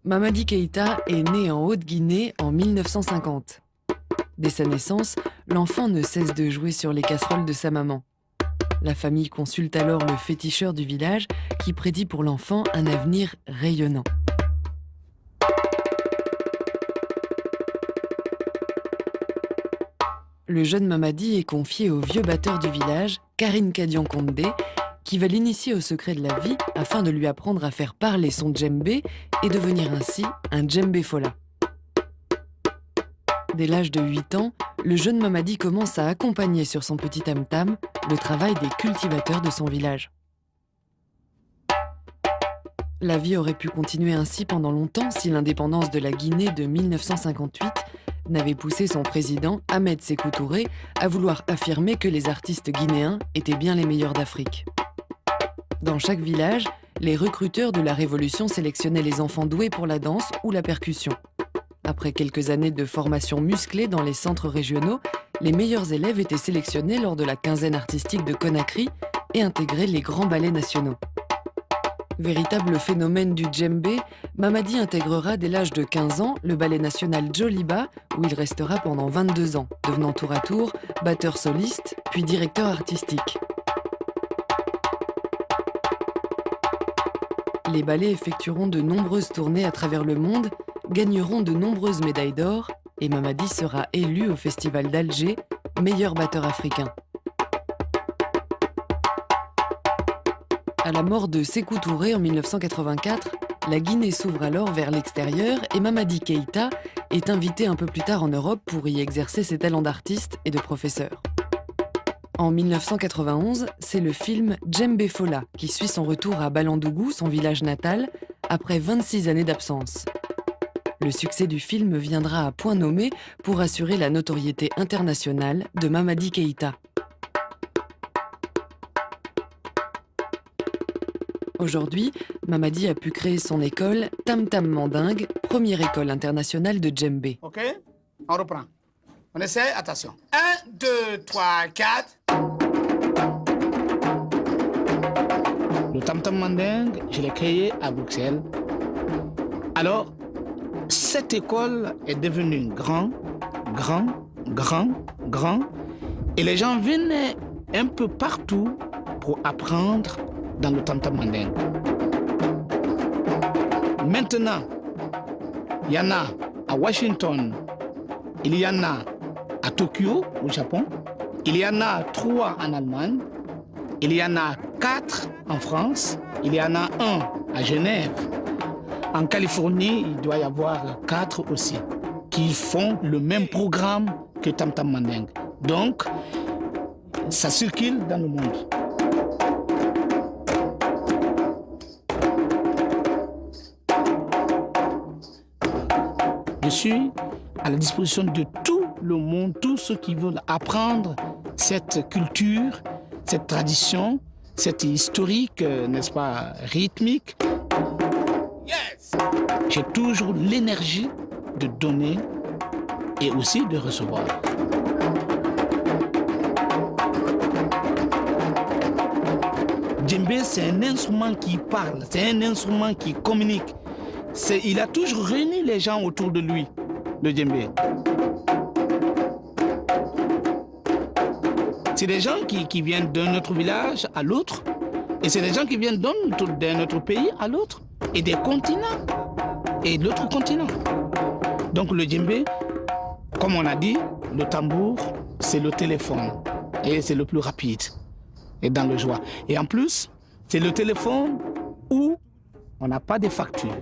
Mamadi Keïta est né en Haute-Guinée en 1950. Dès sa naissance, l'enfant ne cesse de jouer sur les casseroles de sa maman. La famille consulte alors le féticheur du village qui prédit pour l'enfant un avenir rayonnant. Le jeune Mamadi est confié au vieux batteur du village, Karine Kadian Kondé, qui va l'initier au secret de la vie afin de lui apprendre à faire parler son djembé et devenir ainsi un djembé fola. Dès l'âge de 8 ans, le jeune Mamadi commence à accompagner sur son petit tam-tam le travail des cultivateurs de son village. La vie aurait pu continuer ainsi pendant longtemps si l'indépendance de la Guinée de 1958 n'avait poussé son président, Ahmed Sékou Touré, à vouloir affirmer que les artistes guinéens étaient bien les meilleurs d'Afrique. Dans chaque village, les recruteurs de la Révolution sélectionnaient les enfants doués pour la danse ou la percussion. Après quelques années de formation musclée dans les centres régionaux, les meilleurs élèves étaient sélectionnés lors de la quinzaine artistique de Conakry et intégraient les grands ballets nationaux. Véritable phénomène du djembé, Mamadi intégrera dès l'âge de 15 ans le ballet national Djoliba, où il restera pendant 22 ans, devenant tour à tour batteur soliste, puis directeur artistique. Les ballets effectueront de nombreuses tournées à travers le monde, gagneront de nombreuses médailles d'or, et Mamadi sera élu au Festival d'Alger, meilleur batteur africain. À la mort de Sékou Touré en 1984, la Guinée s'ouvre alors vers l'extérieur et Mamadi Keïta est invité un peu plus tard en Europe pour y exercer ses talents d'artiste et de professeur. En 1991, c'est le film Djembé Fola qui suit son retour à Balandougou, son village natal, après 26 années d'absence. Le succès du film viendra à point nommé pour assurer la notoriété internationale de Mamadi Keïta. Aujourd'hui, Mamadi a pu créer son école Tam Tam Mandingue, première école internationale de djembé. Ok, on reprend. On essaie, attention. 1, 2, 3, 4. Le Tam Tam Mandingue, je l'ai créé à Bruxelles. Alors, cette école est devenue grand, et les gens venaient un peu partout pour apprendre dans le Tam Tam Mandingue. Maintenant, il y en a à Washington, il y en a à Tokyo, au Japon, il y en a 3 en Allemagne, il y en a 4 en France, il y en a 1 à Genève. En Californie, il doit y avoir 4 aussi, qui font le même programme que Tam Tam Mandingue. Donc, ça circule dans le monde. Je suis à la disposition de tout le monde, tous ceux qui veulent apprendre cette culture, cette tradition, cette historique, n'est-ce pas, rythmique. Yes! J'ai toujours l'énergie de donner et aussi de recevoir. Djembé, c'est un instrument qui parle, c'est un instrument qui communique. Il a toujours réuni les gens autour de lui, le djembé. C'est des gens qui viennent d'un autre village à l'autre, et c'est des gens qui viennent d'un autre pays à l'autre, et des continents, et d'autres continents. Donc le djembé, comme on a dit, le tambour, c'est le téléphone, et c'est le plus rapide, et dans le joie. Et en plus, c'est le téléphone où on n'a pas de facture.